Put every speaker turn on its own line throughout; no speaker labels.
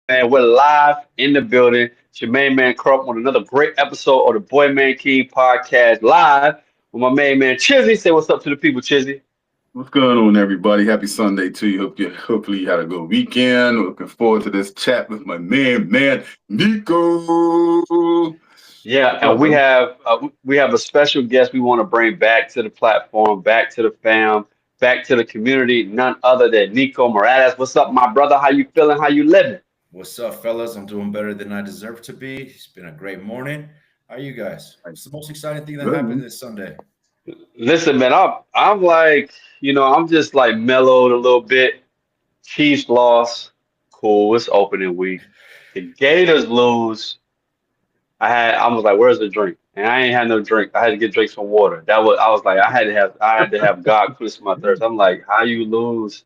man. We're live in the building. It's your main man Crump on another great episode of the Boy Man King podcast live with my main man Chizzy. Say what's up to the people, Chizzy.
What's going on, everybody? Happy Sunday to you. Hopefully you had a good weekend. Looking forward to this chat with my man Nico.
Yeah,
What's
and
up,
we
brother?
have we have a special guest we want to bring back to the platform, back to the fam, back to the community. None other than Nico Morales. What's up, my brother? How you feeling? How you living?
What's up, fellas? I'm doing better than I deserve to be. It's been a great morning. How are you guys? What's the most exciting thing that
Good,
happened
man.
this Sunday?
Listen, man, I'm like, I'm just like mellowed a little bit. Chiefs lost. Cool. It's opening week. The Gators lose. I was like, where's the drink? And I ain't had no drink. I had to get drinks some water. I was like, I had to have God quench my thirst. I'm like, how you lose?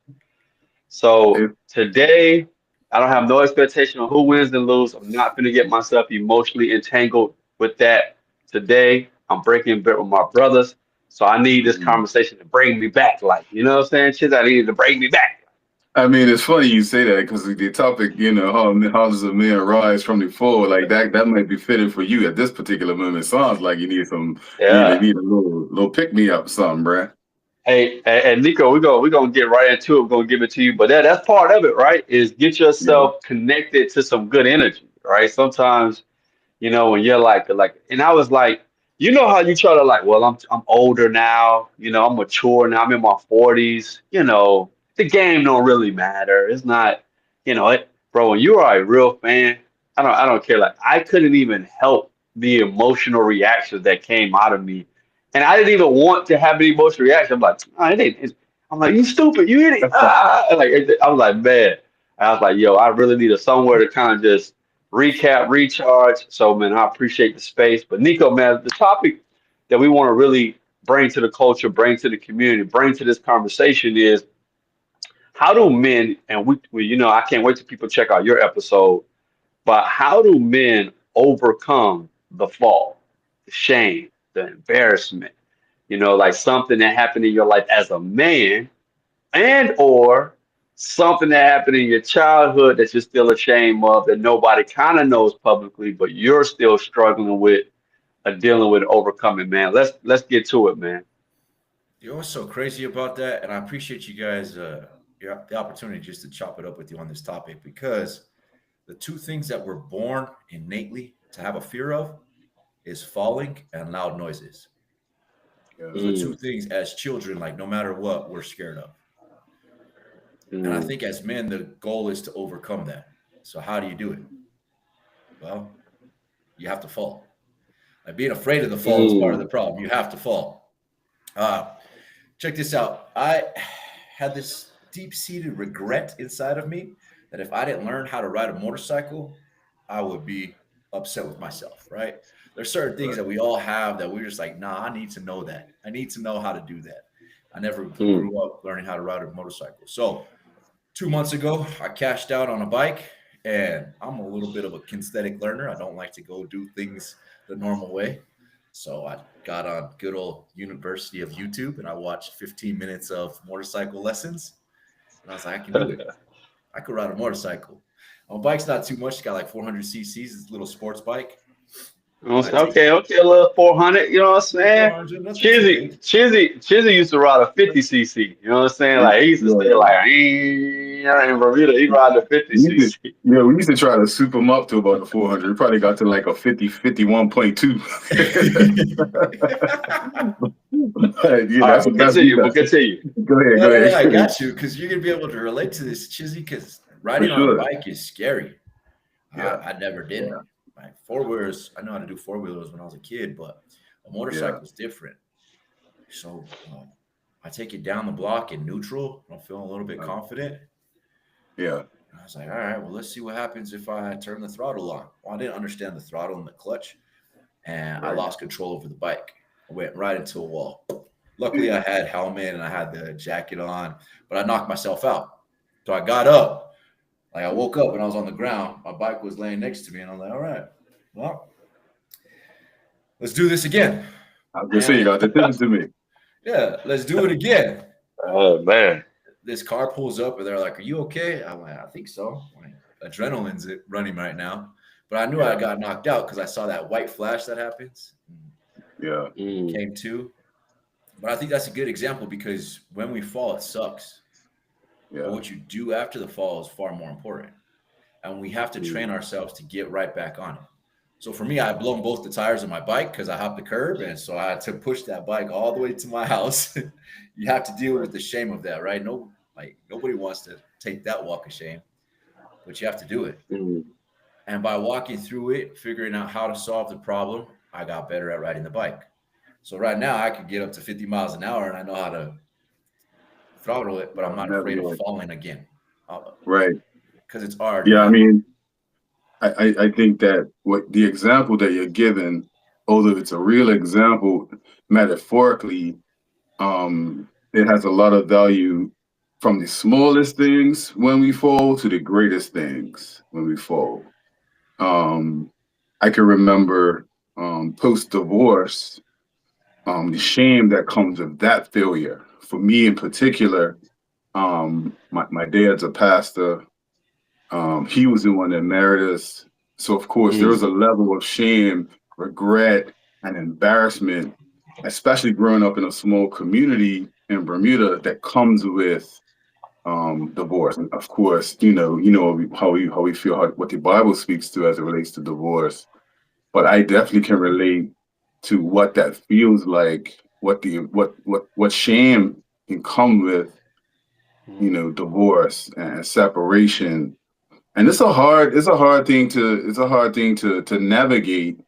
So
It,
today, I don't have no expectation on who wins and lose. I'm not gonna get myself emotionally entangled with that today. I'm breaking bread with my brothers. So I need this
mm.
conversation to bring me back. Like, you know what I'm saying? Shit, I need it to bring me back.
I mean, it's funny you say that because the topic, how does a man rise from the fall? Like that might be fitting for you at this particular moment. Sounds like you need
Yeah.
need a little pick me up, something, bruh.
Hey, Nico, we're gonna get right into it. We're gonna give it to you, but that's part of it, right? Is get
Yeah.
yourself connected to some good energy, right? Sometimes, when you're like, and I was like, how you try to like, well, I'm older now, I'm mature now, I'm in my 40s, the game don't really matter. It's not, bro. When you are a real fan, I don't care. Like, I couldn't even help the emotional reactions that came out of me, and I didn't even want to have an emotional reaction. I'm like, oh, it ain't. I'm like, you stupid, you idiot. Ah! I was like, man. I was like, yo, I really need a somewhere to kind of just recap, recharge. So, man, I appreciate the space. But Nico, man, the topic that we want to really bring to the culture, bring to the community, bring to this conversation is how do men, and I can't wait till people check out your episode, but how do men overcome the fall, the shame, the embarrassment, like something that happened in your life as a man and or something that happened in your childhood that you're still ashamed of that nobody kind of knows publicly, but you're still struggling with dealing with overcoming, man. Let's get to it, man.
You know what's so crazy about that? And I appreciate you guys, the opportunity just to chop it up with you on this topic because the two things that we're born innately to have a fear of is falling and loud noises.
Yeah.
Those are two
Mm,
things as children, like no matter what, we're scared of. And I
mm,
think as men, the goal is to overcome that. So how do you do it? Well, you have to fall. Like being afraid of the fall is part of
mm,
the problem. You have to fall. Uh, Check this out. I had this deep seated regret inside of me that if I didn't learn how to ride a motorcycle, I would be upset with myself, right? There's certain things
Right.
that we all have that we're just like, nah, I need to know that. I need to know how to do that. I never
mm,
grew up learning how to ride a motorcycle. So 2 months ago, I cashed out on a bike, and I'm a little bit of a kinesthetic learner. I don't like to go do things the normal way. So I got on good old University of YouTube and I watched 15 minutes of motorcycle lessons. And I was like, I can do it. I could ride a motorcycle. My bike's not too much. It's got like 400 cc's. It's a little sports bike. But I take
Okay, okay, a little 400. You know what I'm saying?
400, nothing too
Chizzy,
big.
Chizzy, Chizzy used to ride a 50 cc. You know what I'm saying? Like he used to stay
Yeah.
like in Bermuda. He ride the 50
We used to,
cc.
yeah, we used to try to soup them up to about the 400. We probably got to like a 50, 51.2. Yeah,
All right,
that's the
but
best we
continue. But
got.
continue.
Go ahead,
No,
go
no, no, I
ahead.
got you because you're gonna be able to relate to this, Chizzy. Because
For
riding on a
sure.
bike is scary.
Yeah,
I never did
yeah,
it. Like four wheelers, I know how to do four wheelers when I was a kid, but a
yeah,
motorcycle is different. So I take it down the block in neutral. I'm feeling a little bit
uh,
confident.
yeah.
I was like, all right, well, let's see what happens if I turn the throttle on. Well, I didn't understand the throttle and the clutch, and I
Right.
lost control over the bike. I went right into a wall. Luckily, I had helmet and I had the jacket on, but I knocked myself out. So I got up. Like I woke up and I was on the ground. My bike was laying next to me, and I'm like, all right, well, let's do this again.
I was gonna say you
And
got to listen to me.
yeah, let's do it again.
Oh man.
This car pulls up and they're like, "Are you okay?" I'm like, "I think so." I'm like, adrenaline's running right now. But I knew I got knocked out because I saw that white flash that happens.
Yeah.
Came to. But I think that's a good example because when we fall, it sucks.
Yeah.
But what you do after the fall is far more important. And we have to train ourselves to get right back on it. So for me, I've blown both the tires of my bike because I hopped the curb. And so I had to push that bike all the way to my house. You have to deal with the shame of that, right? Nobody wants to take that walk of shame, but you have to do it. And by walking through it, figuring out how to solve the problem, I got better at riding the bike. So right now I could get up to 50 miles an hour and I know how to throttle it, but I'm not afraid of falling again.
Right.
Because it's hard.
Yeah, I mean, I think that what the example that you're giving, although it's a real example, metaphorically, it has a lot of value from the smallest things when we fall to the greatest things when we fall. I can remember post-divorce, the shame that comes with that failure. For me in particular, my dad's a pastor. He was the one that married us. So of course there was a level of shame, regret, and embarrassment, especially growing up in a small community in Bermuda, that comes with divorce. And of course, you know how we feel, what the Bible speaks to as it relates to divorce. But I definitely can relate to what that feels like, what shame can come with, divorce and separation. And it's a hard thing to navigate.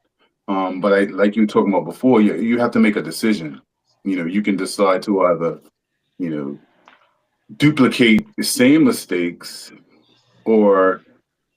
But like you were talking about before, you have to make a decision. You can decide to either, duplicate the same mistakes, or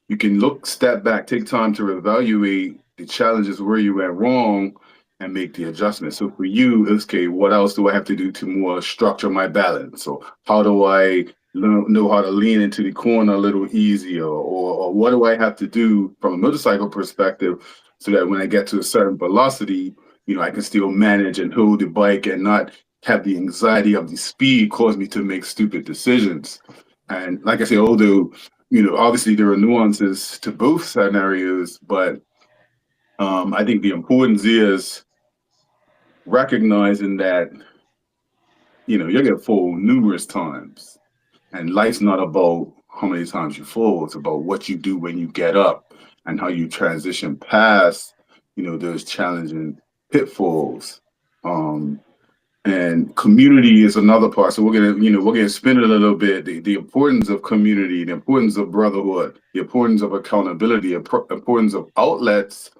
you can step back, take time to evaluate the challenges where you went wrong and make the adjustments. So for you, okay, what else do I have to do to more structure my balance? So how do I know how to lean into the corner a little easier? Or what do I have to do from a motorcycle perspective so that when I get to a certain velocity, I can still manage and hold the bike and not have the anxiety of the speed cause me to make stupid decisions. And like I say, although obviously there are nuances to both scenarios, but I think the importance is recognizing that you're gonna fall numerous times, and life's not about how many times you fall. It's about what you do when you get up and how you transition past those challenging pitfalls. And community is another part. So we're gonna spin it a little bit. The importance of community, the importance of brotherhood, the importance of accountability, the importance of outlets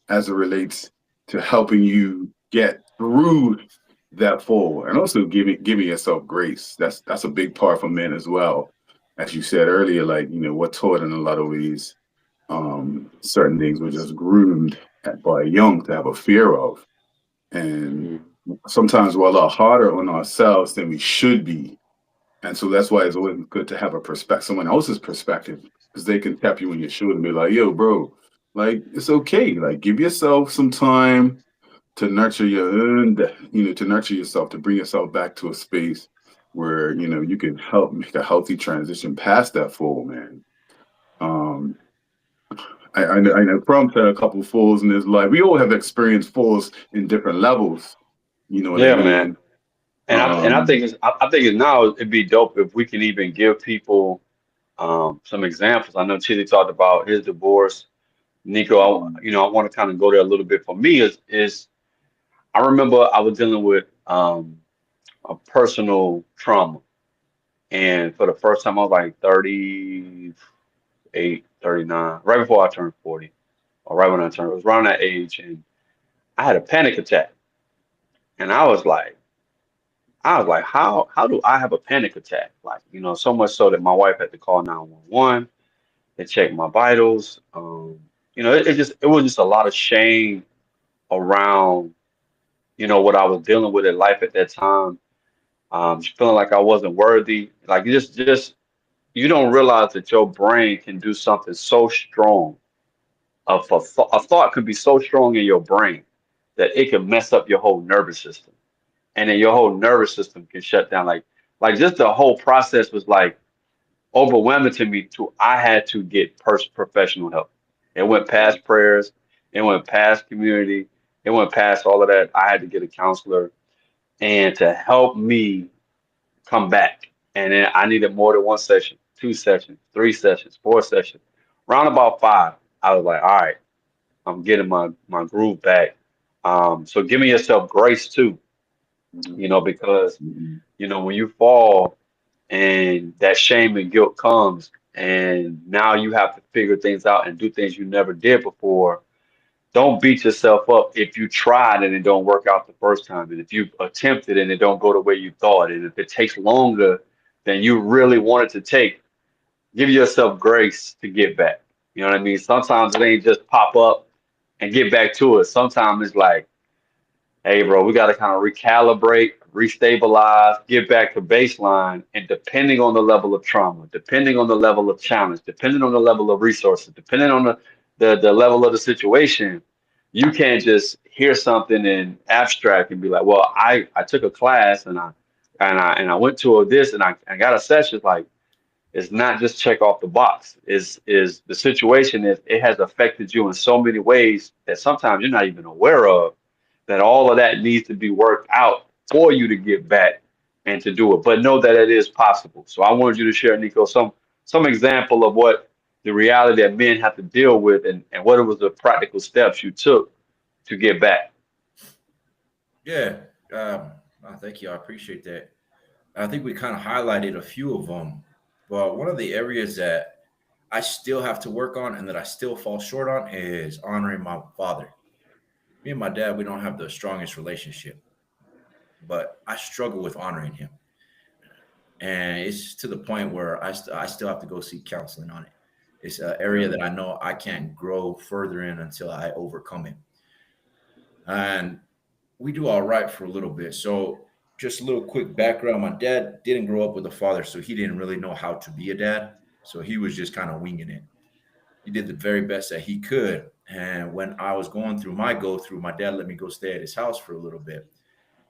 as it relates to helping you get through that fall, and also giving yourself grace. That's a big part for men as well. As you said earlier, we're taught in a lot of ways, certain things we're just groomed by young to have a fear of, and sometimes we're a lot harder on ourselves than we should be. And so that's why it's always good to have someone else's perspective, because they can tap you on your shoulder and be like, yo, bro, it's okay. Give yourself some time to nurture to nurture yourself, to bring yourself back to a space where, you can help make a healthy transition past that fall, man. I know Crump's had a couple falls in his life. We all have experienced falls in different levels. What I mean?
Man. And I think it's now it'd be dope if we can even give people some examples. I know Chizzy talked about his divorce. Nico, I want to kind of go there a little bit. For me, is I remember I was dealing with a personal trauma, and for the first time I was like 38, 39, right before I turned 40, or right when it was around that age, and I had a panic attack, and I was like, how do I have a panic attack? So much so that my wife had to call 911. They checked my vitals. It was just a lot of shame around, what I was dealing with in life at that time. Just feeling like I wasn't worthy. You don't realize that your brain can do something so strong. A thought could be so strong in your brain that it can mess up your whole nervous system, and then your whole nervous system can shut down. Like just the whole process was like overwhelming to me to I had to get professional help. It went past prayers, it went past community, it went past all of that. I had to get a counselor and to help me come back. And then I needed more than one session, two sessions, three sessions, four sessions. Round about five, I was like, all right, I'm getting my groove back. So giving yourself grace too, because when you fall and that shame and guilt comes, and now you have to figure things out and do things you never did before. Don't beat yourself up if you tried and it don't work out the first time, and if you attempted and it don't go the way you thought, and if it takes longer than you really wanted to take. Give yourself grace to get back. You know what I mean? Sometimes it ain't just pop up and get back to it. Sometimes it's like, hey, bro, we got to kind of recalibrate, restabilize, get back to baseline. And depending on the level of trauma, depending on the level of challenge, depending on the level of resources, depending on the level of the situation, you can't just hear something in abstract and be like, well, I took a class and I went to this and I got a session. It's like, it's not just check off the box. Is the situation is it has affected you in so many ways that sometimes you're not even aware of, that all of that needs to be worked out for you to get back and to do it. But know that it is possible. So I wanted you to share, Nico, some example of what the reality that men have to deal with, and what it was the practical steps you took to get back.
Yeah. Thank you. I appreciate that. I think we kind of highlighted a few of them, but one of the areas that I still have to work on and that I still fall short on is honoring my father. Me and my dad, we don't have the strongest relationship, but I struggle with honoring him. And it's to the point where I still have to go seek counseling on it. It's an area that I know I can't grow further in until I overcome it. And we do all right for a little bit. So, just a little quick background. My dad didn't grow up with a father, so he didn't really know how to be a dad. So, he was just kind of winging it. He did the very best that he could. And when I was going through my go through, my dad let me go stay at his house for a little bit.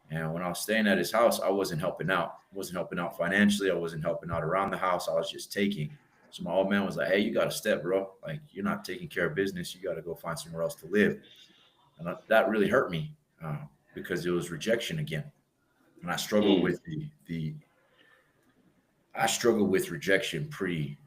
And when I was staying at his house, I wasn't helping out. I wasn't helping out financially. I wasn't helping out around the house. I was just taking. So my old man was like, "Hey, you got to step, bro. Like you're not taking care of business. You got to go find somewhere else to live." And that really hurt me because it was rejection again. And I struggle
Mm,
with the I struggle with rejection pretty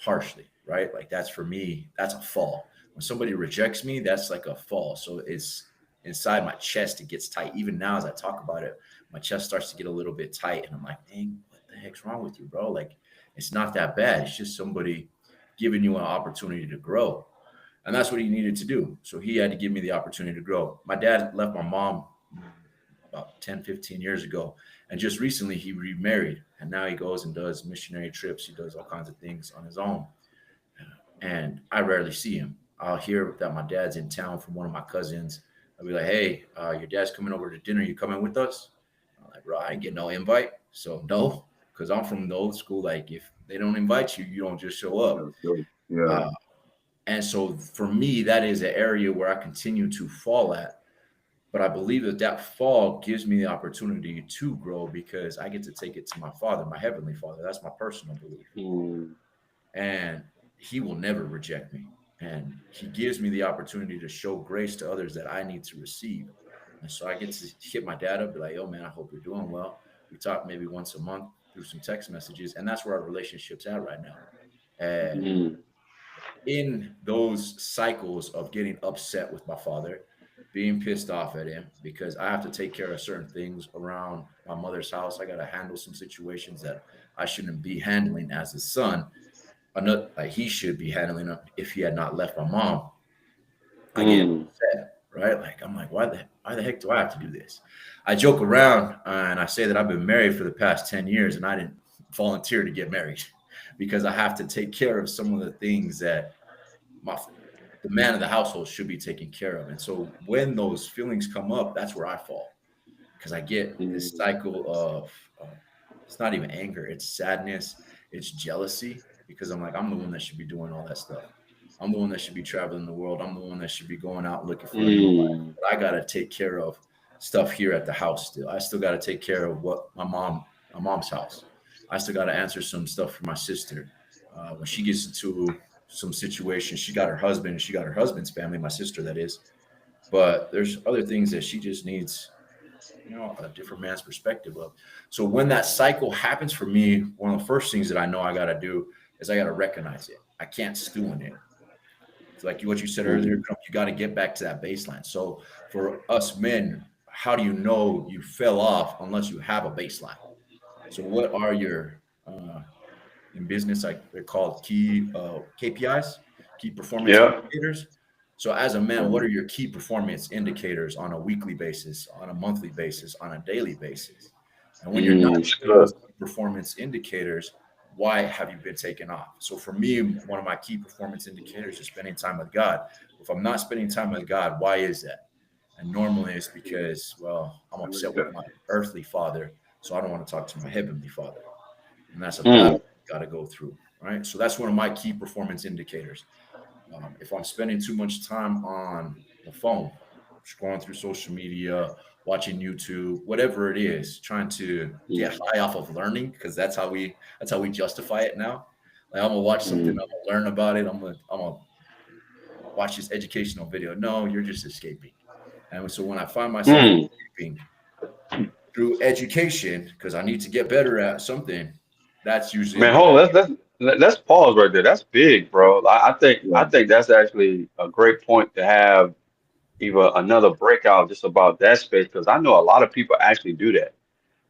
harshly, right? Like that's for me, that's a fall. When somebody rejects me, that's like a fall. So it's inside my chest, it gets tight. Even now, as I talk about it, my chest starts to get a little bit tight, and I'm like, "Dang, what the heck's wrong with you, bro? Like, it's not that bad. It's just somebody giving you an opportunity to grow." And that's what he needed to do. So he had to give me the opportunity to grow. My dad left my mom about 10, 15 years ago. And just recently he remarried. And now he goes and does missionary trips. He does all kinds of things on his own. And I rarely see him. I'll hear that my dad's in town from one of my cousins. I'll be like, "Hey, your dad's coming over to dinner. You coming with us?" I'm like, "Bro, I ain't get no invite." So no, because I'm from the old school. Like if they don't invite you, you don't just show up.
Yeah.
Uh, and so for me, that is an area where I continue to fall at. But I believe that that fall gives me the opportunity to grow because I get to take it to my father, my heavenly father. That's my personal belief.
mm,
And he will never reject me. And he gives me the opportunity to show grace to others that I need to receive. And so I get to hit my dad up, be like, "Yo, man, I hope you're doing well." We talk maybe once a month through some text messages. And that's where our relationship's at right now. And
mm,
in those cycles of getting upset with my father, being pissed off at him because I have to take care of certain things around my mother's house. I got to handle some situations that I shouldn't be handling as a son. Another, like he should be handling them if he had not left my mom. I get
mm,
upset, right? Like I'm like, why the heck do I have to do this? I joke around and I say that I've been married for the past 10 years and I didn't volunteer to get married because I have to take care of some of the things that my the man of the household should be taken care of. And so when those feelings come up, that's where I fall because I get this
mm,
cycle of it's not even anger, it's sadness, it's jealousy because I'm like I'm the one that should be doing all that stuff. I'm the one that should be traveling the world. I'm the one that should be going out looking for a new life.
mm,
But I got to take care of stuff here at the house still. I still got to take care of what my mom's house. I still got to answer some stuff for my sister. When she gets into some situation, she got her husband, she got her husband's family, my sister, that is. But there's other things that she just needs, a different man's perspective of. So when that cycle happens for me, one of the first things that I know I got to do is I got to recognize it. I can't stew in it. It's like what you said earlier, you got to get back to that baseline. So for us men, how do you know you fell off unless you have a baseline? So what are your in business, like they're called key KPIs, key performance
Yeah.
indicators. So as a man, what are your key performance indicators on a weekly basis, on a monthly basis, on a daily basis? And when you're not hitting
Good.
those performance indicators, why have you been taken off? So for me, one of my key performance indicators is spending time with God. If I'm not spending time with God, why is that? And normally it's because, well, I'm upset with my earthly father, so I don't want to talk to my heavenly father. And that's a battle you got to go through, right? So that's one of my key performance indicators. If I'm spending too much time on the phone, scrolling through social media, watching YouTube, whatever it is, trying to get high off of learning, because that's how we justify it now. Like I'm gonna watch something, I'm gonna learn about it, I'm gonna watch this educational video. No, you're just escaping. And so when I find myself escaping through education, because I need to get better at something, that's usually
Man, hold on. Let's pause right there. That's big, bro. I think that's actually a great point to have even another breakout just about that space because I know a lot of people actually do that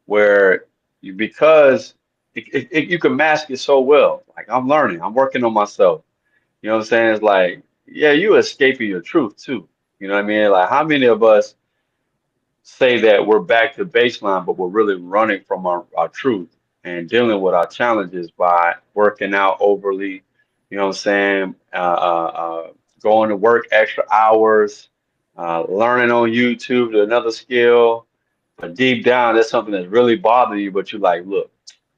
where because you can mask it so well. Like I'm learning, I'm working on myself. You know what I'm saying? It's like, yeah, you escaping your truth too. You know what I mean? Like how many of us say that we're back to baseline, but we're really running from our truth and dealing with our challenges by working out overly, you know what I'm saying? Going to work extra hours, learning on YouTube to another skill. But deep down, there's something that's really bothering you, but you're like, look,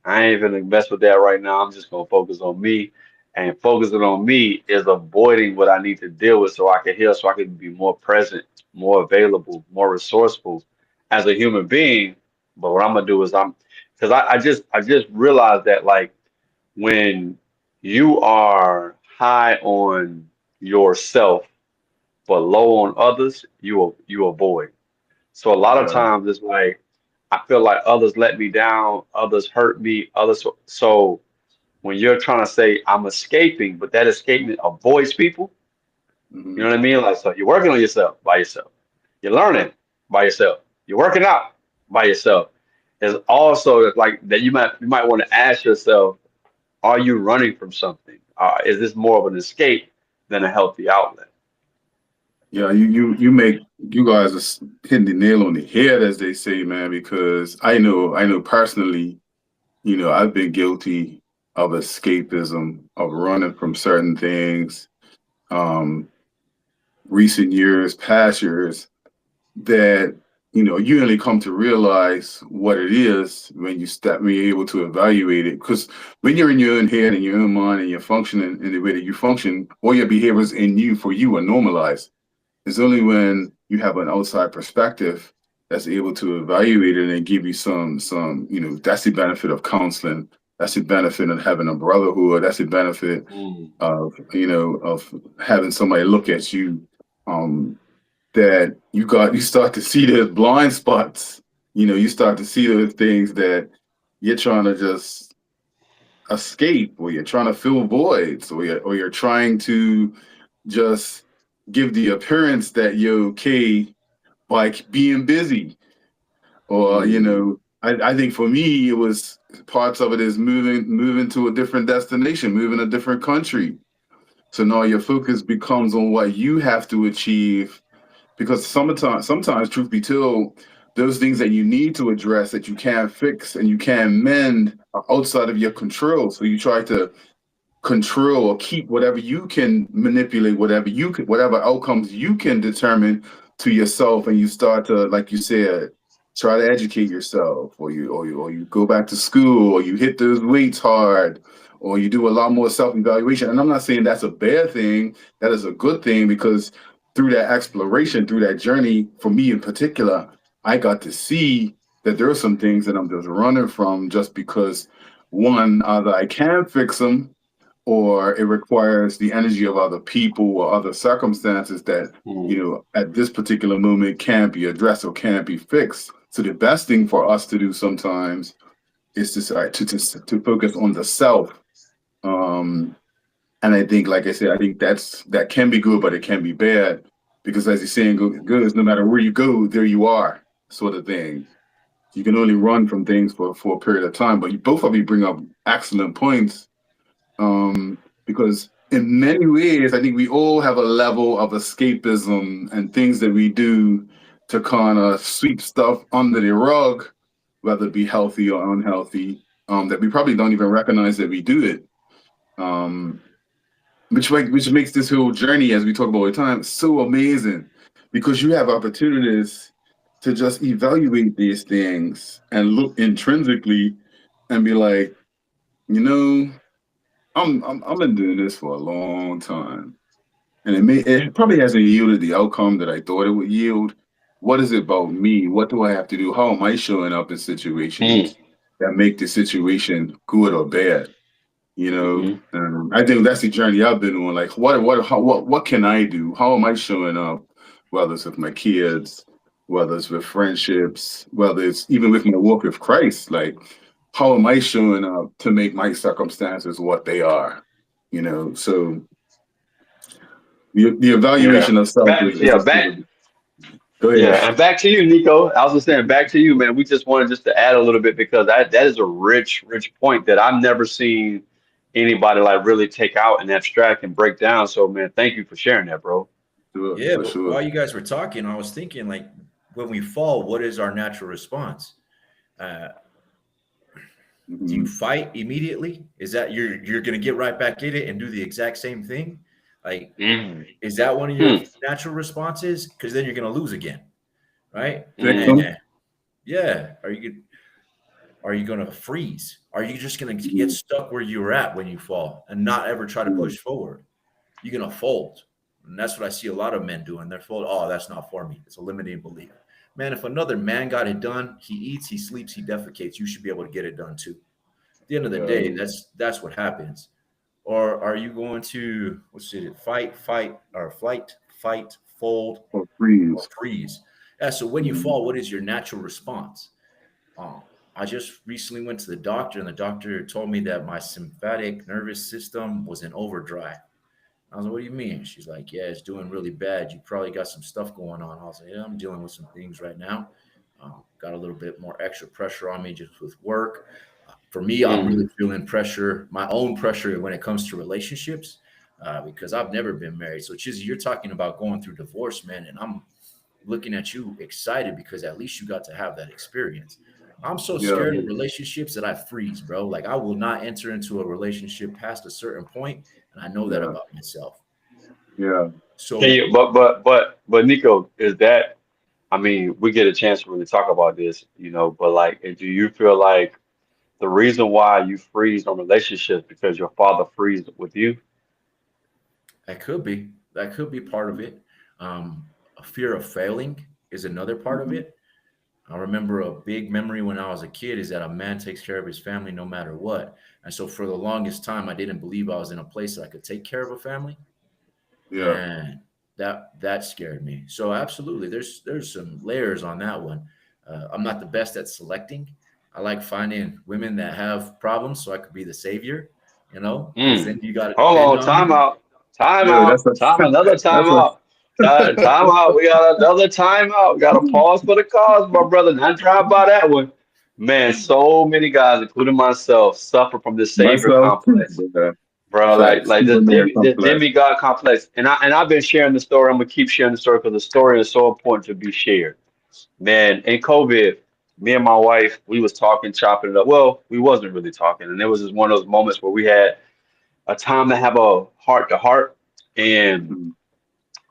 I ain't gonna mess with that right now. I'm just gonna focus on me. And focusing on me is avoiding what I need to deal with so I can heal, so I can be more present, more available, more resourceful as a human being. But what I'm gonna do is because I just realized that like when you are high on yourself but low on others, you avoid. So a lot of
Yeah.
times it's like I feel like others let me down, others hurt me, others. So when you're trying to say I'm escaping, but that escaping avoids people, you know
Mhm.
what I mean? Like so you're working on yourself by yourself. You're learning by yourself. You're working out by yourself. There's also like that you might want to ask yourself, are you running from something? Is this more of an escape than a healthy outlet?
Yeah, you guys are hitting the nail on the head, as they say, man. Because I know personally, I've been guilty of escapism, of running from certain things, um, recent years, past years, that you only come to realize what it is when you start being able to evaluate it. Because when you're in your own head and your own mind and you're functioning in the way that you function, all your behaviors in you for you are normalized. It's only when you have an outside perspective that's able to evaluate it and give you that's the benefit of counseling. That's the benefit of having a brotherhood. That's the benefit
Mm.
of having somebody look at you, that you start to see those blind spots. You start to see those things that you're trying to just escape, or you're trying to fill voids, or you're trying to just give the appearance that you're okay by being busy. Or
Mm.
I think for me it was parts of it is moving to a different destination, moving a different country. So now your focus becomes on what you have to achieve, because sometimes, truth be told, those things that you need to address that you can't fix and you can't mend are outside of your control. So you try to control or keep whatever you can manipulate, whatever outcomes you can determine to yourself, and you start to, like you said, try to educate yourself, or you go back to school, or you hit those weights hard, or you do a lot more self-evaluation. And I'm not saying that's a bad thing. That is a good thing, because through that exploration, through that journey, for me in particular, I got to see that there are some things that I'm just running from, just because one, either I can fix them, or it requires the energy of other people or other circumstances that,
Mm.
at this particular moment can't be addressed or can't be fixed. So the best thing for us to do sometimes is to focus on the self. Um, and I think, like I said, I think that can be good, but it can be bad because, as you're saying, good is no matter where you go, there you are, sort of thing. You can only run from things for a period of time. But you both of you bring up excellent points, because in many ways, I think we all have a level of escapism and things that we do to kind of sweep stuff under the rug, whether it be healthy or unhealthy, that we probably don't even recognize that we do it. Um, which makes this whole journey, as we talk about all the time, so amazing, because you have opportunities to just evaluate these things and look intrinsically and be like, you know, I'm been doing this for a long time, and it probably hasn't yielded the outcome that I thought it would yield. What is it about me? What do I have to do? How am I showing up in
Mm.
situations that make the situation good or bad?
Hmm.
I think that's the journey I've been on. Like, what can I do? How am I showing up? Whether it's with my kids, whether it's with friendships, whether it's even with my walk with Christ. Like, how am I showing up to make my circumstances what they are? So the
Yeah.
evaluation of self
Back.
is
Yeah.
a
Back.
go
Yeah,
ahead.
and back to you, Nico. I was just saying, back to you, man. We just wanted just to add a little bit because that is a rich, rich point that I've never seen anybody like really take out and abstract and break down. So, man, thank you for sharing that, bro.
Sure,
Yeah,
for
but
sure.
while you guys were talking, I was thinking like when we fall, what is our natural response? Uh, do you
Hmm.
fight immediately? Is that you're gonna get right back in it and do the exact same thing? Like,
Mm.
is that one of your
Hmm.
natural responses? Because then you're gonna lose again, right?
Mm.
Victim.
And yeah, are you gonna freeze? Are you just gonna get
Mhm.
stuck where you were at when you fall and not ever try to
Mhm.
push forward? You're gonna fold. And that's what I see a lot of men doing. They're fold. Oh, that's not for me. It's a limiting belief. Man, if another man got it done, he eats, he sleeps, he defecates. You should be able to get it done too. At the end of the
Yeah.
day, that's what happens. Or are you going to what's it? Fight, fold,
Or
or
freeze.
freeze? Yeah. So when you
Mhm.
fall, what is your natural response? Um, I just recently went to the doctor, and the doctor told me that my sympathetic nervous system was in overdrive. I was like, "What do you mean?" She's like, "Yeah, it's doing really bad. You probably got some stuff going on." I was like, "Yeah, I'm dealing with some things right now. Got a little bit more extra pressure on me just with work. For me, I'm really
Mm.
feeling pressure, my own pressure when it comes to relationships, because I've never been married. So, Chizzy, you're talking about going through divorce, man, and I'm looking at you excited because at least you got to have that experience. I'm so
Yeah.
scared of
Mm.
relationships that I freeze, bro. Like I will not enter into a relationship past a certain point, and I know that
Yeah.
about myself.
Yeah.
Can
So
you? But Nico, is that? I mean, we get a chance to really talk about this, But like, do you feel like the reason why you freeze on relationships because your father freezed with you?
that could be part of it. A fear of failing is another part of
Mhm.
it. I remember a big memory when I was a kid is that a man takes care of his family no matter what. And so for the longest time, I didn't believe I was in a place that I could take care of a family,
Yeah.
and that scared me. So absolutely, there's some layers on that one. I'm not the best at selecting. I like finding women that have problems so I could be the savior, because
Mm.
then you got to
Hold
depend
on,
on me.
time
Yeah.
out, another time
That's a
out, time out. We got another time out. Got to pause for the cause, my brother. Not drive by that one. Man, so many guys, including myself, suffer from this savior
myself too.
complex,
But,
bro. Like,
facts.
like this,
Superman
this
complex.
demigod complex. And I've been sharing the story. I'm gonna keep sharing the story because the story is so important to be shared. Man, in COVID, me and my wife, we was talking, chopping it up. Well, we wasn't really talking, and it was just one of those moments where we had a time to have a heart to heart, and
Mhm.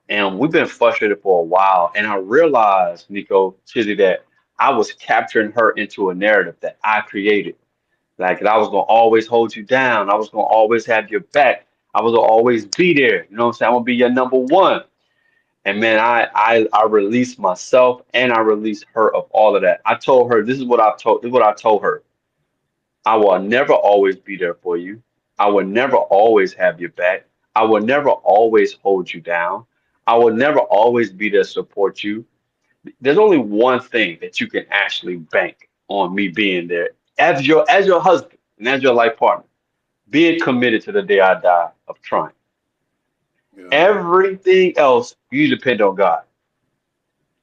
and we've been frustrated for a while. And I realized, Nico Chizzy, that I was capturing her into a narrative that I created. Like that I was gonna always hold you down. I was gonna always have your back. I was gonna always be there. You know what I'm saying? I'm gonna be your number one. And man, I released myself and I released her of all of that. I told her this is what I told her. I will never always be there for you. I will never always have your back. I will never always hold you down. I will never always be there to support you. There's only one thing that you can actually bank on me being there as your husband and as your life partner, being committed to the day I die of trying.
Yeah.
Everything else you depend on God.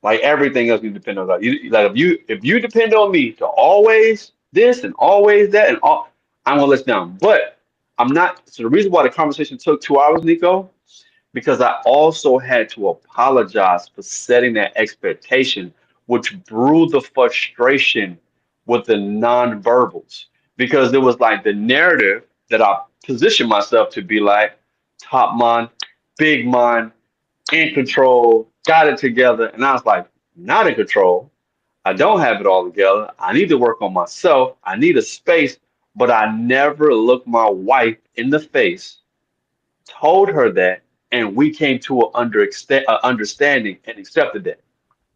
Like everything else you depend on God. Like if you depend on me to always this and always that and all, I'm gonna let you down. But I'm not. So the reason why the conversation took 2 hours, Nico, because I also had to apologize for setting that expectation, which brewed the frustration with the nonverbals. Because it was like the narrative that I positioned myself to be like top man, big man, in control, got it together. And I was like, not in control. I don't have it all together. I need to work on myself. I need a space. But I never looked my wife in the face, told her that, and we came to an understanding and accepted that.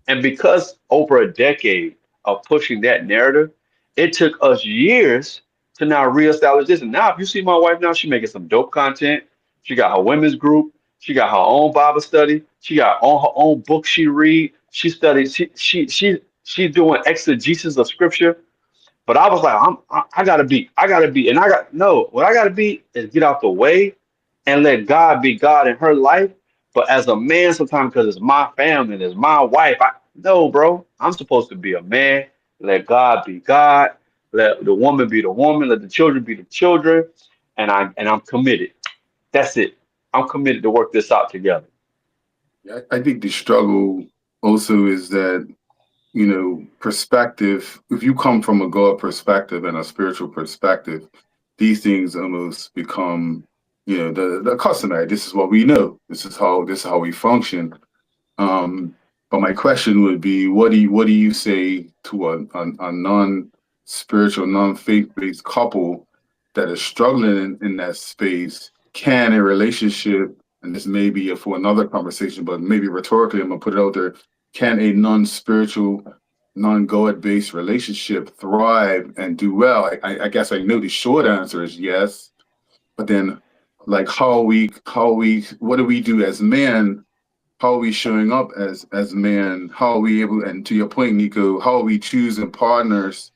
And because over a decade of pushing that narrative, it took us years to now reestablish this. And now, if you see my wife now, she's making some dope content. She got her women's group. She got her own Bible study. She got on her own book she read. She studies. She's doing exegesis of scripture. But I was like, I gotta be, and I got no. What I gotta be is get out the way and let God be God in her life. But as a man, sometimes because it's my family and it's my wife, I no, bro. I'm supposed to be a man. Let God be God. Let the woman be the woman. Let the children be the children. And I'm committed. That's it. I'm committed to work this out together.
Yeah, I think the struggle also is that, perspective, if you come from a God perspective and a spiritual perspective, these things almost become, the customary. This is what we know. This is how we function. But my question would be, what do you say to a non-spiritual, non-faith-based couple that is struggling in that space? Can a relationship, and this may be for another conversation, but maybe rhetorically, I'm gonna put it out there, can a non-spiritual, non-God-based relationship thrive and do well? I guess I know the short answer is yes, but then like what do we do as men? How are we showing up as men? How are we able, and to your point, Nico, how are we choosing partners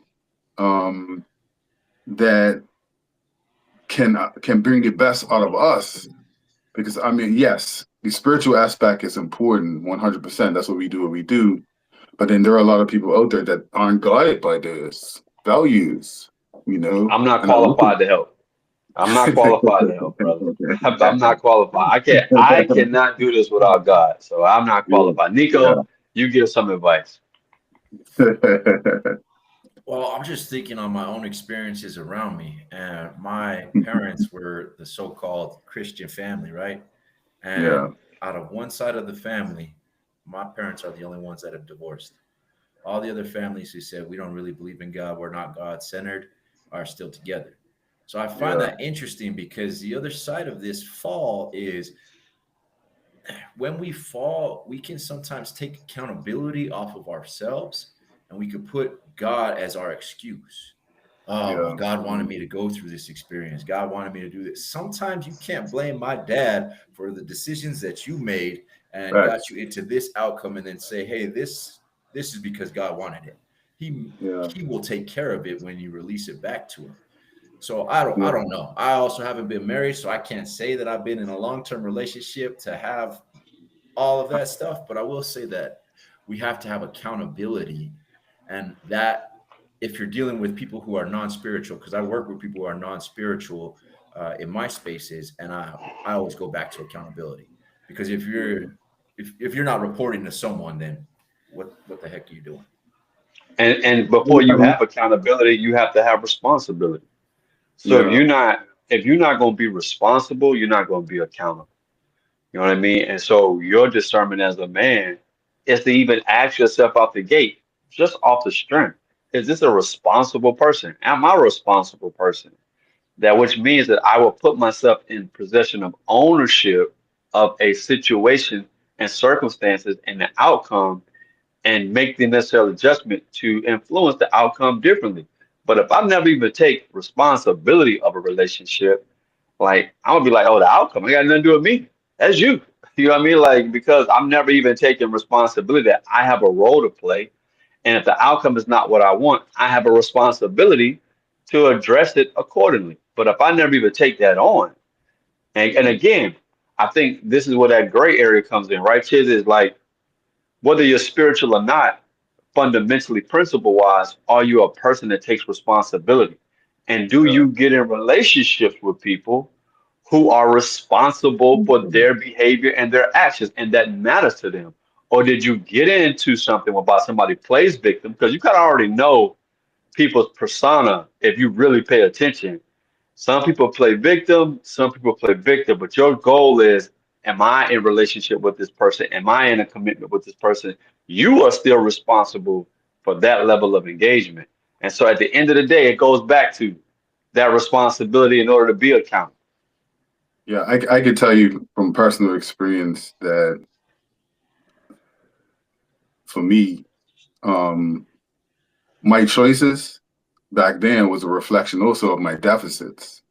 that can bring the best out of us? Because I mean, yes, the spiritual aspect is important, 100%. That's what we do. What we do. But then there are a lot of people out there that aren't guided by those values,
I'm not
and I look
qualified to help. I'm not qualified to help, brother. I'm not qualified. I cannot do this without God. So I'm not qualified.
yeah.
Nico, you give some advice.
Well, I'm just thinking on my own experiences around me. And my parents were the so-called Christian family, right?
Yeah.
And out of one side of the family, my parents are the only ones that have divorced. All the other families who said we don't really believe in God, we're not God centered, are still together. So I find
Yeah.
that interesting because the other side of this fall is when we fall, we can sometimes take accountability off of ourselves and we could put God as our excuse. Oh, well,
Yeah.
God wanted me to go through this experience. God wanted me to do this. Sometimes you can't blame my dad for the decisions that you made and got
Facts.
you into this outcome and then say, hey, this is because God wanted it. He
Yeah.
he will take care of it when you release it back to him. So I don't
Yeah.
know. I also haven't been married, so I can't say that I've been in a long-term relationship to have all of that stuff, but I will say that we have to have accountability and that if you're dealing with people who are non-spiritual, because I work with people who are non-spiritual in my spaces, and I always go back to accountability because if you're not reporting to someone, then what the heck are you doing?
And before you have accountability, you have to have responsibility. So
Yeah.
if you're not going to be responsible, you're not going to be accountable. You know what I mean? And so your discernment as a man is to even ask yourself out the gate, just off the strength. Is this a responsible person? Am I a responsible person? That which means that I will put myself in possession of ownership of a situation and circumstances and the outcome and make the necessary adjustment to influence the outcome differently. But if I never even take responsibility of a relationship, like I'm gonna be like, oh, the outcome, I got nothing to do with me. That's you. You know what I mean? Like because I'm never even taking responsibility that I have a role to play. And if the outcome is not what I want, I have a responsibility to address it accordingly. But if I never even take that on, and again, I think this is where that gray area comes in, right? Chiz is like whether you're spiritual or not, fundamentally, principle wise, are you a person that takes responsibility? And do
Yeah.
you get in relationships with people who are responsible for their behavior and their actions and that matters to them? Or did you get into something about somebody plays victim? Because you kind of already know people's persona if you really pay attention. Some people play victim, some people play victim, but your goal is, am I in relationship with this person? Am I in a commitment with this person? You are still responsible for that level of engagement. And so at the end of the day, it goes back to that responsibility in order to be accountable.
Yeah, I could tell you from personal experience that for me, um, my choices back then was a reflection also of my deficits.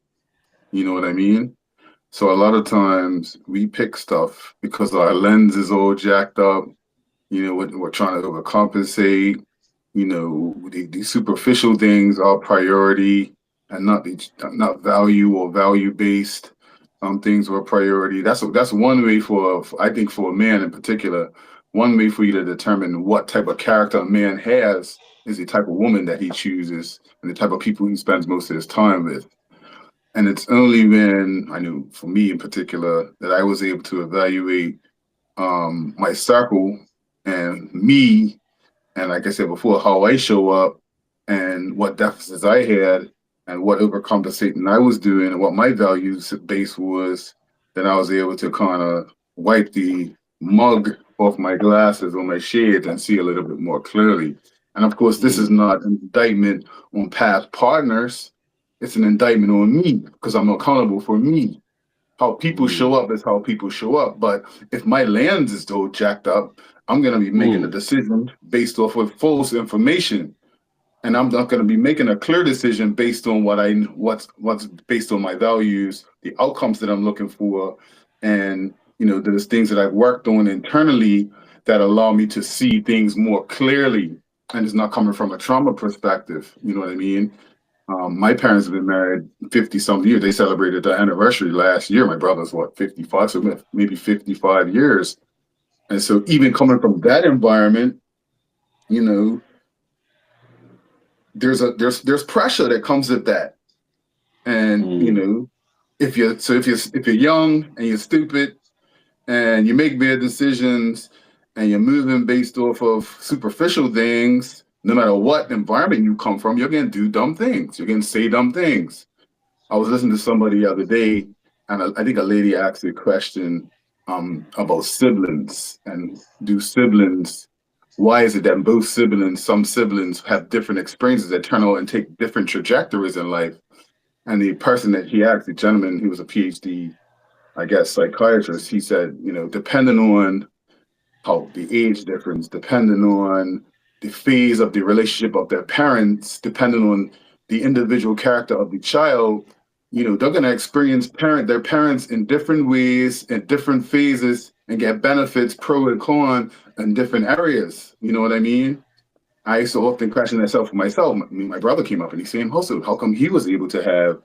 You know what I mean? So a lot of times we pick stuff because our lens is all jacked up. You know, we're trying to overcompensate. You know, the superficial things are priority, and not value or value based things were priority. That's one way I think for a man in particular, one way for you to determine what type of character a man has is the type of woman that he chooses and the type of people he spends most of his time with. And it's only when I knew, for me in particular, that I was able to evaluate my circle and me, and like I said before, how I show up and what deficits I had and what overcompensating I was doing and what my values base was, then I was able to kind of wipe the mug off my glasses or my shades and see a little bit more clearly. And of course, this is
Mm,
not an indictment on past partners. It's an indictment on me because I'm accountable for me. How people show
mm,
up is how people show up. But if my lens is so jacked up, I'm going to be making a
mm,
decision based off of false information, and I'm not going to be making a clear decision based on what's based on my values, the outcomes that I'm looking for, and there's things that I've worked on internally that allow me to see things more clearly, and it's not coming from a trauma perspective. You know what I mean? My parents have been married 50 some years. They celebrated their anniversary last year. My brother's what, 55, so maybe 55 years. And so even coming from that environment, you know, there's pressure that comes with that. And
mm.
if you're young and you're stupid and you make bad decisions and you're moving based off of superficial things, no matter what environment you come from, you're gonna do dumb things. You're gonna say dumb things. I was listening to somebody the other day, and I think a lady asked a question about siblings and do siblings. Why is it that some siblings have different experiences that turn out and take different trajectories in life? And the person that he asked, the gentleman, he was a PhD, I guess, psychiatrist. He said, depending on how the age difference, depending on the phase of the relationship of their parents, depending on the individual character of the child, they're going to experience their parents in different ways, in different phases, and get benefits pro and con in different areas. You know what I mean? I used to often question myself for myself. My brother came up in the same household. How come he was able to have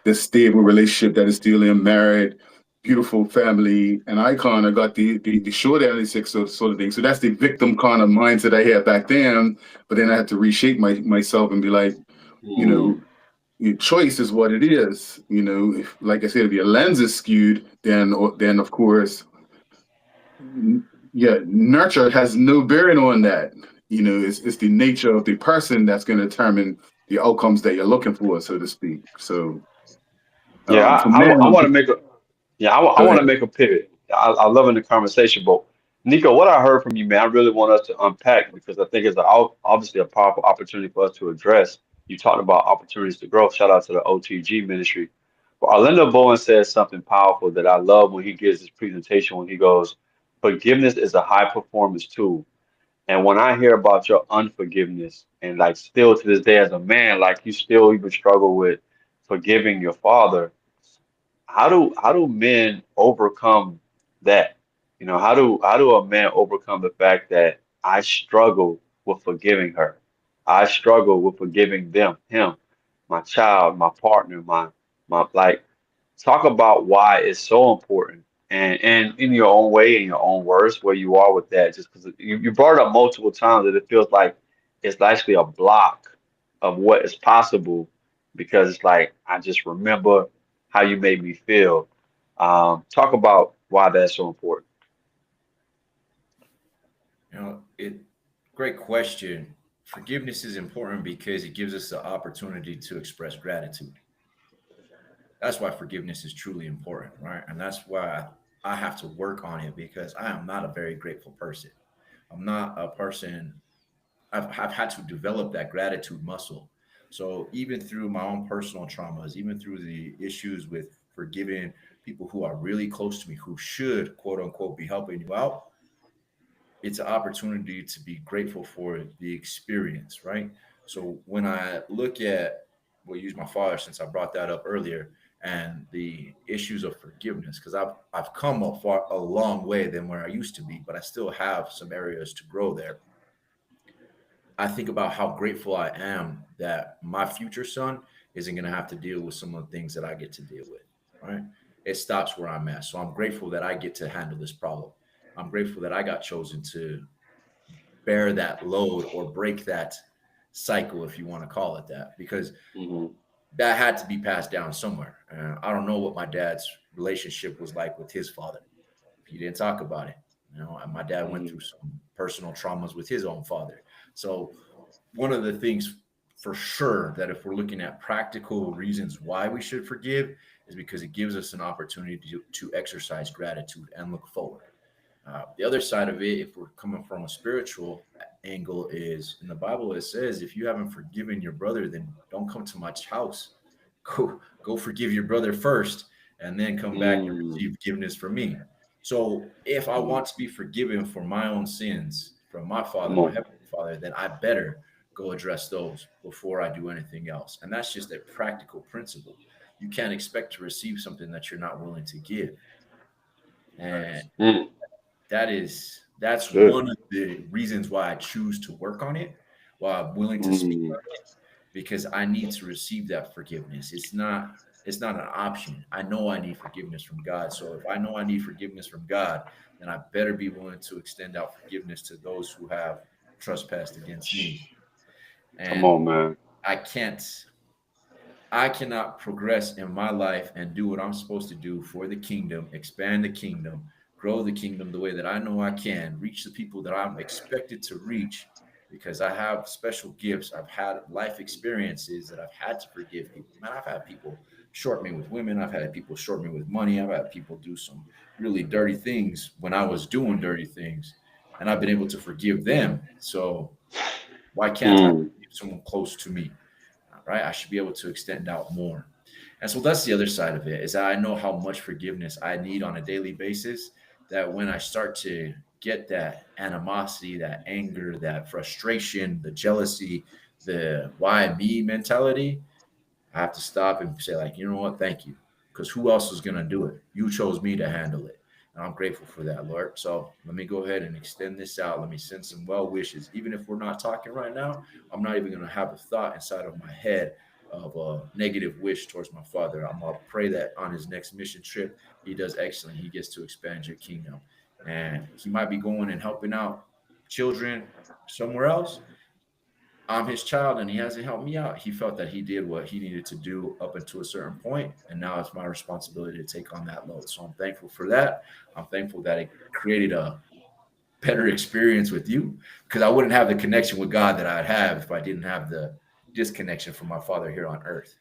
this stable relationship that is still in married, beautiful family, and I kind of got the short end of the stick sort of thing. So that's the victim kind of mindset I had back then. But then I had to reshape myself and be like, you
Mm.
know, your choice is what it is. If, like I said, if your lens is skewed, then of course, yeah, nurture has no bearing on that. It's the nature of the person that's going to determine the outcomes that you're looking for, so to speak. So
Yeah,
for
I
men,
want to make a yeah, I
go
want to
ahead.
make a pivot. I love in the conversation, but Nico, what I heard from you, man, I really want us to unpack because I think it's obviously a powerful opportunity for us to address. You talked about opportunities to grow. Shout out to the OTG ministry. But Orlando Bowen says something powerful that I love when he gives his presentation when he goes, forgiveness is a high performance tool. And when I hear about your unforgiveness, and like still to this day as a man, like you still even struggle with forgiving your father. How do men overcome that? You know, how do a man overcome the fact that I struggle with forgiving her? I struggle with forgiving them, him, my child, my partner, my like talk about why it's so important and in your own way, in your own words, where you are with that, just because you brought it up multiple times that it feels like it's actually a block of what is possible because it's like I just remember how you made me feel. Talk about why that's so important.
It great question. Forgiveness is important because it gives us the opportunity to express gratitude. That's why forgiveness is truly important, right? And that's why I have to work on it because I am not a very grateful person. I'm not a person. I've had to develop that gratitude muscle. So even through my own personal traumas, even through the issues with forgiving people who are really close to me, who should quote unquote be helping you out, it's an opportunity to be grateful for the experience, right? So when I look at, we'll use my father since I brought that up earlier, and the issues of forgiveness, because I've come a long way than where I used to be, but I still have some areas to grow there. I think about how grateful I am that my future son isn't going to have to deal with some of the things that I get to deal with, right? It stops where I'm at. So I'm grateful that I get to handle this problem. I'm grateful that I got chosen to bear that load or break that cycle, if you want to call it that, because
Hmm.
that had to be passed down somewhere. I don't know what my dad's relationship was like with his father. He didn't talk about it. And my dad went through
Hmm.
some personal traumas with his own father. So one of the things for sure that if we're looking at practical reasons why we should forgive is because it gives us an opportunity to exercise gratitude and look forward. The other side of it, if we're coming from a spiritual angle, is in the Bible it says, if you haven't forgiven your brother, then don't come to my house. Go forgive your brother first, and then come back and receive forgiveness from me. So if I
Hmm.
want to be forgiven for my own sins from my Father,
Come
my
on.
heavenly Father, then I better go address those before I do anything else. And that's just a practical principle. You can't expect to receive something that you're not willing to give. And
Facts.
Mm.
that's
Good.
one of the reasons why I choose to work on it, why I'm willing to speak
Mm.
on it, because I need to receive that forgiveness. It's not an option. I know I need forgiveness from God. So if I know I need forgiveness from God, then I better be willing to extend out forgiveness to those who have trespassed against me.
Come
And
on, man.
I can't I cannot progress in my life and do what I'm supposed to do for the kingdom, expand the kingdom, grow the kingdom the way that I know I can, reach the people that I'm expected to reach because I have special gifts. I've had life experiences that I've had to forgive people. Man, I've had people short me with women. I've had people short me with money. I've had people do some really dirty things when I was doing dirty things, and I've been able to forgive them. So why can't I
Mm.
forgive someone close to me? Right? I should be able to extend out more. And so that's the other side of it is that I know how much forgiveness I need on a daily basis. That when I start to get that animosity, that anger, that frustration, the jealousy, the why me mentality, I have to stop and say, like, you know what, thank you. Because who else is gonna do it? You chose me to handle it. And I'm grateful for that, Lord. So let me go ahead and extend this out. Let me send some well wishes. Even if we're not talking right now, I'm not even gonna have a thought inside of my head of a negative wish towards my father. I'm gonna pray that on his next mission trip, he does excellent. He gets to expand your kingdom. And he might be going and helping out children somewhere else. I'm his child and he hasn't helped me out. He felt that he did what he needed to do up until a certain point, and now it's my responsibility to take on that load. So I'm thankful for that. I'm thankful that it created a better experience with you because I wouldn't have the connection with God that I'd have if I didn't have the disconnection from my father here on earth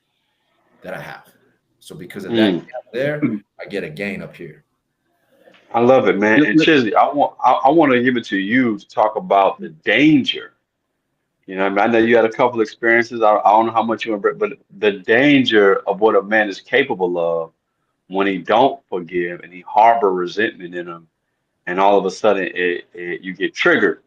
that I have. So because of that
Mm.
gap there, I get a gain up here.
I love it, man.
Let-
And
let-
Chizzy, I want to give it to you to talk about the danger. You know, I know you had a couple experiences. I don't know how much you remember, but the danger of what a man is capable of when he don't forgive and he harbor resentment in him, and all of a sudden you get triggered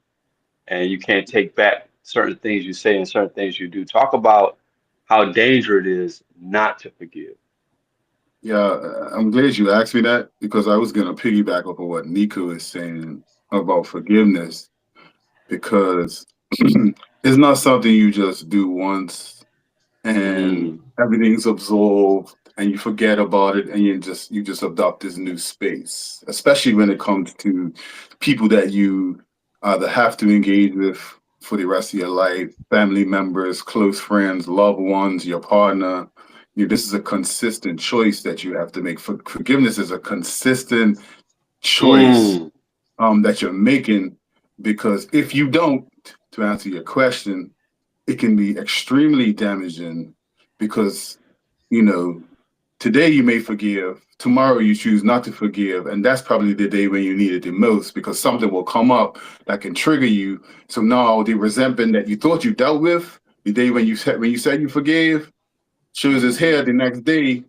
and you can't take back certain things you say and certain things you do. Talk about how dangerous it is not to forgive.
Yeah, I'm glad you asked me that because I was gonna piggyback off of what Nico is saying about forgiveness because it's not something you just do once and
Mm,
everything's absolved and you forget about it and you just adopt this new space, especially when it comes to people that you either have to engage with for the rest of your life, family members, close friends, loved ones, your partner. This is a consistent choice that you have to make. Forgiveness is a consistent choice
mm,
that you're making because if you don't, to answer your question, it can be extremely damaging because, you know, today you may forgive, tomorrow you choose not to forgive, and that's probably the day when you need it the most because something will come up that can trigger you. So now the resentment that you thought you dealt with, the day when you said you forgave, shows his
mm,
head the next day,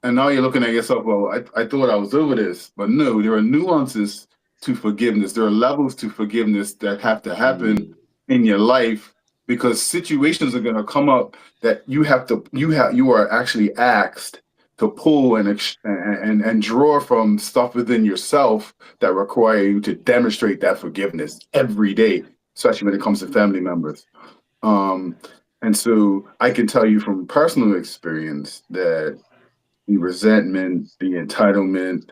and now you're looking at yourself, well, I thought I was over this. But no, there are nuances to forgiveness. There are levels to forgiveness that have to happen
mm,
in your life because situations are going to come up that you are actually asked to pull and draw from stuff within yourself that require you to demonstrate that forgiveness every day, especially when it comes to family members. Um, and so I can tell you from personal experience that the resentment, the entitlement,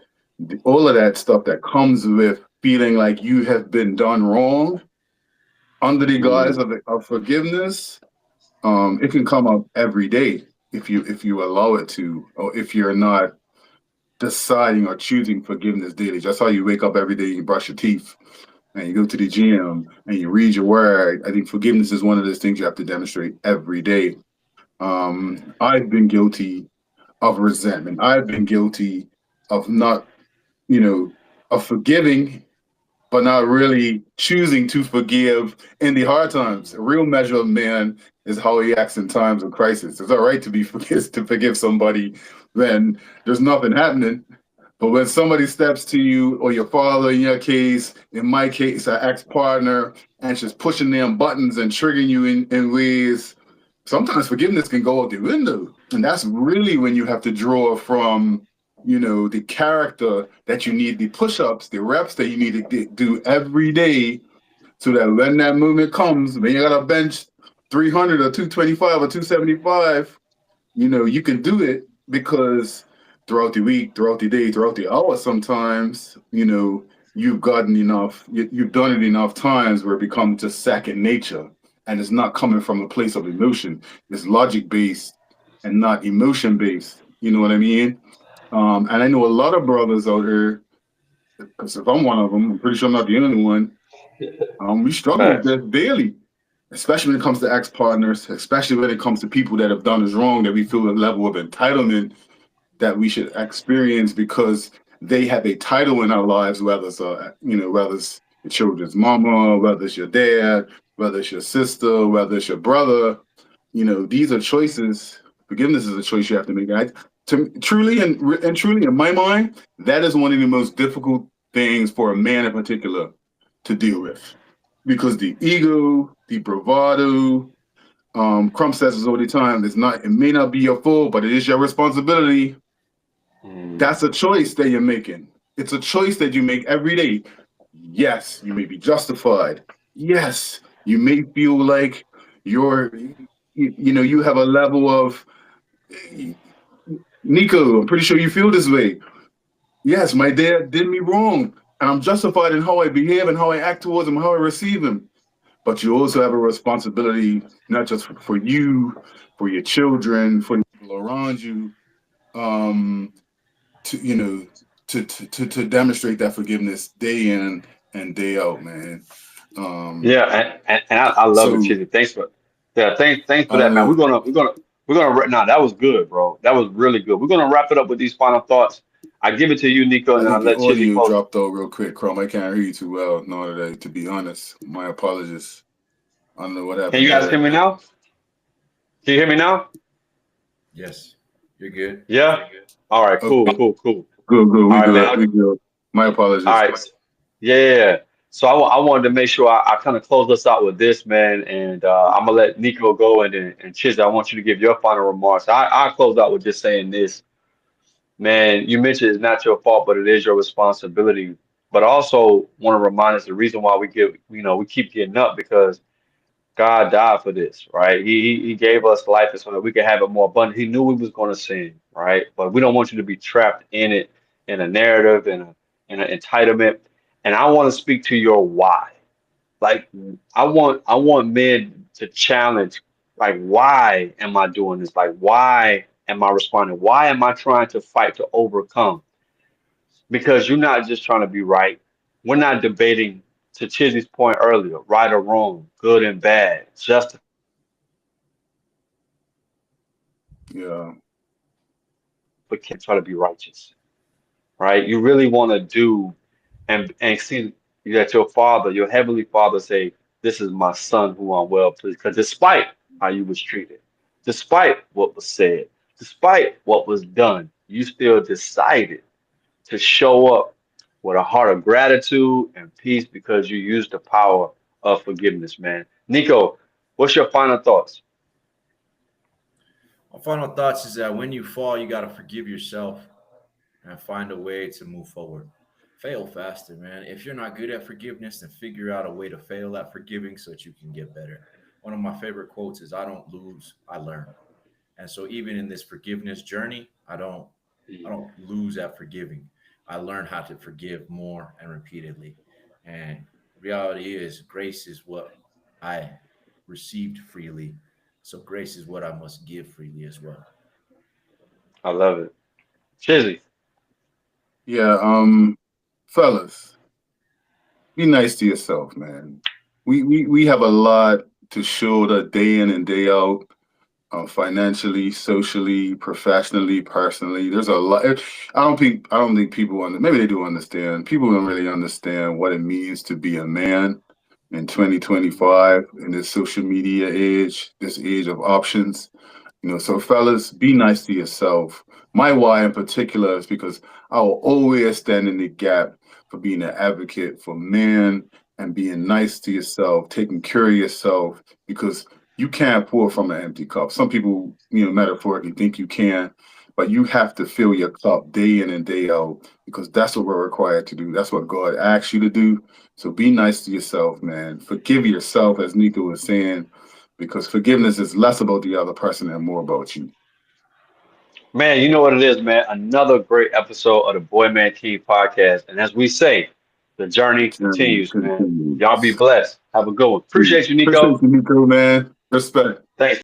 all of that stuff that comes with feeling like you have been done wrong under the guise
mm,
of forgiveness, it can come up every day if you allow it to, or if you're not deciding or choosing forgiveness daily. That's how you wake up every day, you brush your teeth, and you go to the gym and you read your word. I think forgiveness is one of those things you have to demonstrate every day. I've been guilty of resentment. I've been guilty of not, you know, of forgiving, but not really choosing to forgive in the hard times. A real measure of man is how he acts in times of crisis. It's all right to forgive somebody when there's nothing happening. But when somebody steps to you, or your father in your case, in my case, an ex-partner, and she's pushing them buttons and triggering you in ways, sometimes forgiveness can go out the window. And that's really when you have to draw from, the character that you need, the push-ups, the reps that you need to do every day so that when that moment comes, when you got to bench 300 or 225 or 275, you can do it because throughout the week, throughout the day, throughout the hour, sometimes, you've gotten enough, you've done it enough times where it becomes just second nature. And it's not coming from a place of emotion. It's logic based and not emotion based. You know what I mean? And I know a lot of brothers out here, because if I'm one of them, I'm pretty sure I'm not the only one. We struggle with
facts.
that daily, especially when it comes to ex-partners, especially when it comes to people that have done us wrong, that we feel a level of entitlement that we should experience because they have a title in our lives, whether it's your children's mama, whether it's your dad, whether it's your sister, whether it's your brother. These are choices. Forgiveness is a choice you have to make. Truly, in my mind, that is one of the most difficult things for a man in particular to deal with, because the ego, the bravado. Crump says this all the time. It may not be your fault, but it is your responsibility.
Mm,
That's a choice that you're making. It's a choice that you make every day. Yes, you may be justified. Yes, you may feel like you have a level of Nico. I'm pretty sure you feel this way. Yes, my dad did me wrong, and I'm justified in how I behave and how I act towards him, how I receive him. But you also have a responsibility, not just for you, for your children, for the people around you. Um, to to demonstrate that forgiveness day in and day out, man. Um,
yeah, and I love it,
so
Chizzy. Thanks for
I
that,
don't
man.
know.
No, that was good, bro. That was really good. We're gonna wrap it up with these final thoughts. I give it to you, Nico,
I
and then I
think the
let Chizzy
audio
close.
dropped out real quick, Chrome. I can't hear you too well. No, today, to be honest. My apologies. I don't know what
Can you
happened
guys hear
there.
me now? Can you hear me now?
Yes, you're good.
Yeah. All right. Cool.
Okay,
Cool. Cool.
good.
All
We
right, man.
good. We good. My
All
apologies.
right. Yeah. So I wanted to make sure I kind of close us out with this, man. And I'm gonna let Nico go, and Chiz, I want you to give your final remarks. I'll close out with just saying this, man. You mentioned it's not your fault, but it is your responsibility. But I also want to remind us the reason why we get, we keep getting up because God died for this, right? He gave us life so that we could have it more abundant. He knew we was going to sin, right? But we don't want you to be trapped in it, in a narrative, in an entitlement. And I want to speak to your why. Like I want men to challenge, like, why am I doing this? Like, why am I responding? Why am I trying to fight to overcome? Because you're not just trying to be right. We're not debating, to Chizzy's point earlier, right or wrong, good and bad, just
Yeah.
but can't try to be righteous, right? You really want to do and see that your father, your heavenly father, say, "This is my son who I'm well pleased." Because despite how you was treated, despite what was said, despite what was done, you still decided to show up with a heart of gratitude and peace because you used the power of forgiveness, man. Nico, what's your final thoughts?
My final thoughts is that when you fall, you got to forgive yourself and find a way to move forward. Fail faster, man. If you're not good at forgiveness, then figure out a way to fail at forgiving so that you can get better. One of my favorite quotes is, "I don't lose, I learn." And so even in this forgiveness journey, I don't lose at forgiving. I learn how to forgive more and repeatedly. And reality is, grace is what I received freely. So grace is what I must give freely as well.
I love it. Chizzy,
Yeah. Fellas, be nice to yourself, man. We have a lot to shoulder day in and day out, financially, socially, professionally, personally. There's a lot. I don't think people maybe they do understand. People don't really understand what it means to be a man in 2025 in this social media age, this age of options. So fellas, be nice to yourself. My why in particular is because I will always stand in the gap for being an advocate for men and being nice to yourself, taking care of yourself, because you can't pour from an empty cup. Some people, metaphorically think you can, but you have to fill your cup day in and day out because that's what we're required to do. That's what God asks you to do. So be nice to yourself, man. Forgive yourself, as Nico was saying, because forgiveness is less about the other person and more about you.
man, you know what it is, man. Another great episode of the Boy Man King podcast. And as we say, the journey continues, man. Y'all be
Continues.
blessed. Have a good one. Appreciate you, Nico.
Appreciate you, Nico, man. Respect.
Thanks.